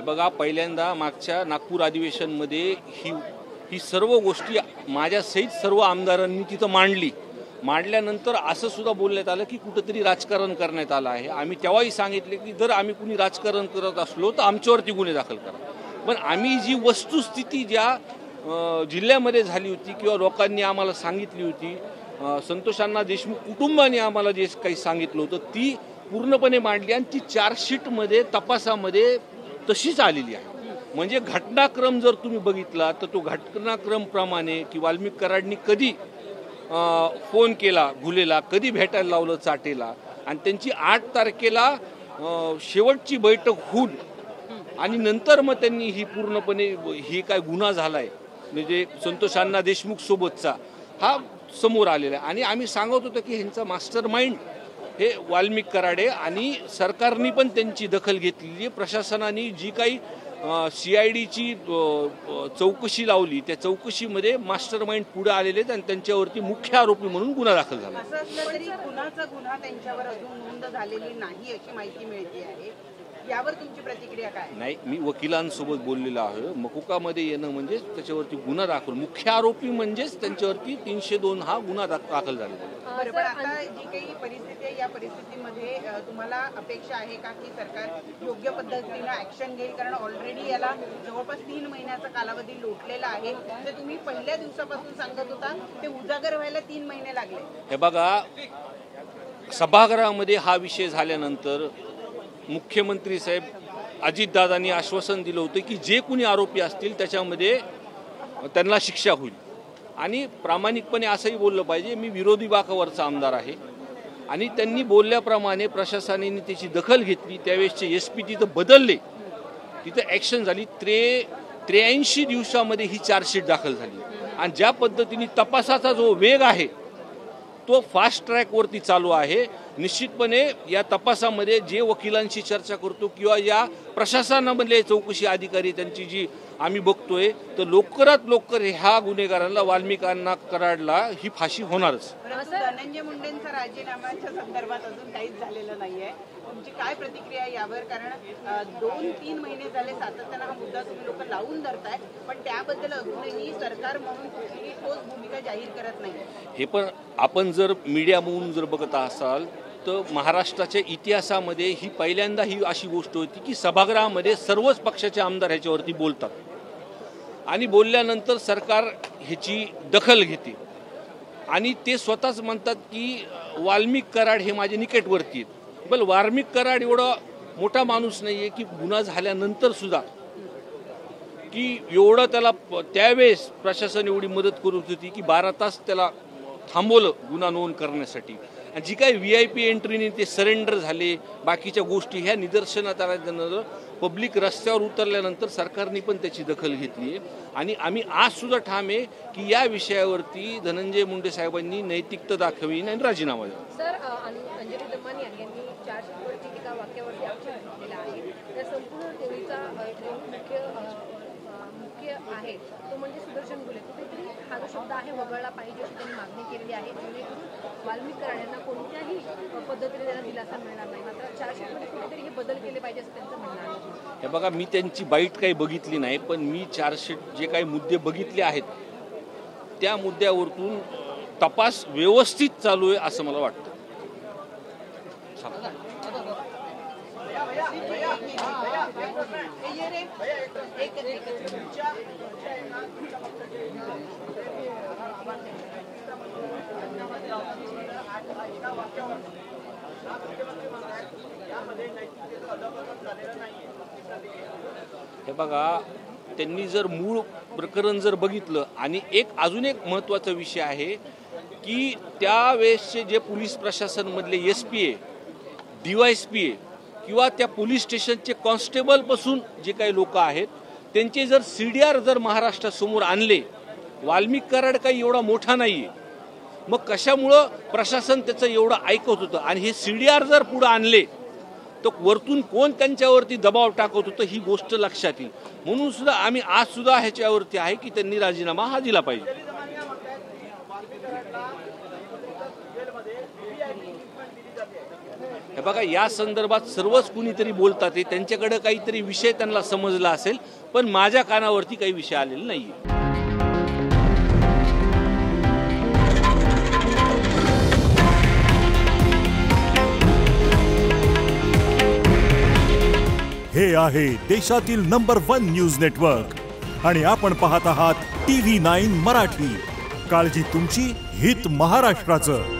हे बघा, पहिल्यांदा मागच्या नागपूर अधिवेशनमध्ये ही सर्व गोष्टी माझ्यासहित सर्व आमदारांनी तिथं मांडल्यानंतर असं सुद्धा बोलण्यात आलं की कुठंतरी राजकारण करण्यात आलं आहे। आम्ही तेव्हाही सांगितले की जर आम्ही कुणी राजकारण करत असलो तर आमच्यावरती गुन्हे दाखल करा। पण आम्ही जी वस्तुस्थिती ज्या जिल्ह्यामध्ये झाली होती किंवा लोकांनी आम्हाला सांगितली होती, संतोष अण्णा देशमुख कुटुंबाने आम्हाला जे काही सांगितलं होतं ती पूर्णपणे मांडली आणि ती चार्जशीटमध्ये तपासामध्ये तशीच आलेली आहे। म्हणजे घटनाक्रम जर तुम्ही बघितला तर तो घटनाक्रमप्रमाणे की वाल्मिक कराडनी कधी फोन केला घुलेला, कधी भेटायला लावलं चाटेला, आणि त्यांची 8 तारखेला शेवटची बैठक होऊन आणि नंतर मग त्यांनी ही पूर्णपणे ही काय गुन्हा झालाय म्हणजे संतोष अण्णा देशमुख सोबतचा हा समोर आलेला आहे। आणि आम्ही सांगत होतो की ह्यांचा मास्टर माइंड हे वाल्मिक कराडे आणि सरकारने पण त्यांची दखल घेतलेली आहे। प्रशासनाने जी काही CIDची चौकशी लावली त्या चौकशीमध्ये मास्टर माइंड पुढे आलेले आणि त्यांच्यावरती मुख्य आरोपी म्हणून गुन्हा दाखल झाला। असं असलं तरी गुन्हा त्यांच्यावर अजून नोंद झालेली नाही अशी माहिती मिळते आहे, यावर तुमची प्रतिक्रिया काय? नाही, मी वकिलांसोबत बोललेलो आहे। मकुकामध्ये येणं म्हणजे त्याच्यावरती गुन्हा दाखल, मुख्य आरोपी म्हणजेच त्यांच्यावरती 302 हा गुन्हा दाखल झालेला आहे। पण आता जी काही परिस्थिती आहे या परिस्थितीमध्ये तुम्हाला अपेक्षा आहे का की सरकार योग्य पद्धतीने ऍक्शन घेईल? कारण ऑलरेडी याला जवळपास 3 महिन्याचा कालावधी लोटलेला आहे। तर तुम्ही पहिल्या दिवसापासून सांगत होता ते उजागर व्हायला 3 महिने लागले। हे बघा, सभागृहामध्ये हा विषय झाल्यानंतर मुख्यमंत्री साहेब अजितदादांनी आश्वासन दिलं होतं की जे कोणी आरोपी असतील त्याच्यामध्ये त्यांना शिक्षा होईल। आणि प्रामाणिकपणे असंही बोललं पाहिजे, मी विरोधी बाकावरचा आमदार आहे आणि त्यांनी बोलल्याप्रमाणे प्रशासनाने त्याची दखल घेतली। त्यावेळेसचे SP तिथं बदलले, तिथं ॲक्शन झाली। 83 दिवसामध्ये ही चार्जशीट दाखल झाली आणि ज्या पद्धतीने तपासाचा जो वेग आहे तो फास्ट ट्रॅकवरती चालू आहे। निश्चितपणे या तपासामध्ये जे वकिलांशी चर्चा करतो किंवा या प्रशासनामधले चौकशी अधिकारी त्यांची जी आम्ही बघतोय तर लवकरात लवकर ह्या गुन्हेगारांना वाल्मिक कराडला ही फाशी होणारच। धनंजय मुंडेंचा राजीनाम्याच्या संदर्भात अजून काहीच झालेलं नाहीये, तुमची काय प्रतिक्रिया यावर? कारण 2-3 महिने झाले सातत्याने हा मुद्दा तुम्ही लोक लावून धरताय, पण त्याबद्दल अजूनही सरकार म्हणून कुठलीही ठोस भूमिका जाहीर करत नाही। हे पण आपण जर मीडिया म्हणून जर बघत असाल तर महाराष्ट्राच्या इतिहासामध्ये ही पहिल्यांदा ही अशी गोष्ट होती की सभागृहामध्ये सर्वच पक्षाचे आमदार ह्याच्यावरती बोलतात आणि बोलल्यानंतर सरकार ह्याची दखल घेते आणि ते स्वतःच म्हणतात की वाल्मिक कराड हे माझे निकटवर्ती आहेत। पण वाल्मिक कराड एवढा मोठा माणूस नाहीये की गुन्हा झाल्यानंतर सुद्धा की एवढं त्याला त्यावेळेस प्रशासन एवढी मदत करत होती की 12 तास त्याला थांबवलं गुन्हा नोंद करण्यासाठी। आणि जी काही VIP एंट्रीने ते सरेंडर झाले, बाकीच्या गोष्टी ह्या निदर्शनात आल्यानंतर पब्लिक रस्त्यावर उतरल्यानंतर सरकारने पण त्याची दखल घेतली आहे आणि आम्ही आज सुद्धा ठाम आहे की या विषयावरती धनंजय मुंडे साहेबांनी नैतिकता दाखवी आणि राजीनामा द्यावा। सर, अंजली दमानी यांनी चार्जशीटवरती एका वाक्यावरती आक्षेप घेतलेला आहे, त्या संपूर्ण टोळीचा मुख्य आहे तो म्हणजे सुदर्शन गुले। कुठेतरी हा जो शब्द आहे वगळला पाहिजे अशी त्यांनी मागणी केलेली आहे, जेणेकरून वाल्मिक कराड यांना कोणत्याही पद्धतीने त्यांना दिलासा मिळणार नाही। मात्र चार्जशीटमध्ये कुठेतरी हे बदल केले पाहिजे असं त्यांचं म्हणणं आहे। हे बघा, मी त्यांची बाईट काही बघितली नाही, पण मी चार्जशीट जे काही मुद्दे बघितले आहेत त्या मुद्द्यावरतून तपास व्यवस्थित चालू आहे असं मला वाटतं। हे बघा, त्यांनी जर मूळ प्रकरण जर बघितलं आणि अजून एक महत्त्वाचा विषय आहे की त्यावेळेसचे जे पोलीस प्रशासनमधले SP आहे, DYSP आहे किंवा त्या पोलीस स्टेशनचे कॉन्स्टेबल पासून जे काही लोक आहेत त्यांचे जर CDR जर महाराष्ट्रासमोर आणले, वाल्मिक कराड काही एवढा मोठा नाहीये, मग कशामुळं प्रशासन त्याचं एवढं ऐकत होतं? आणि हे CDR जर पुढे आणले तर वरतून कोण त्यांच्यावरती दबाव टाकत होतं ही गोष्ट लक्षात येईल। म्हणून सुद्धा आम्ही आज सुद्धा ह्याच्यावरती आहे की त्यांनी राजीनामा हा दिला पाहिजे। हे बघा, या संदर्भात सर्वच कुणीतरी बोलतात, त्यांच्याकडे काहीतरी विषय त्यांना समजला असेल, पण माझ्या कानावरती काही विषय आलेला नाहीये. हे आहे देशातील नंबर 1 न्यूज नेटवर्क आणि आपण पाहत आहात TV9 मराठी. काळजी तुमची, हित महाराष्ट्राचं.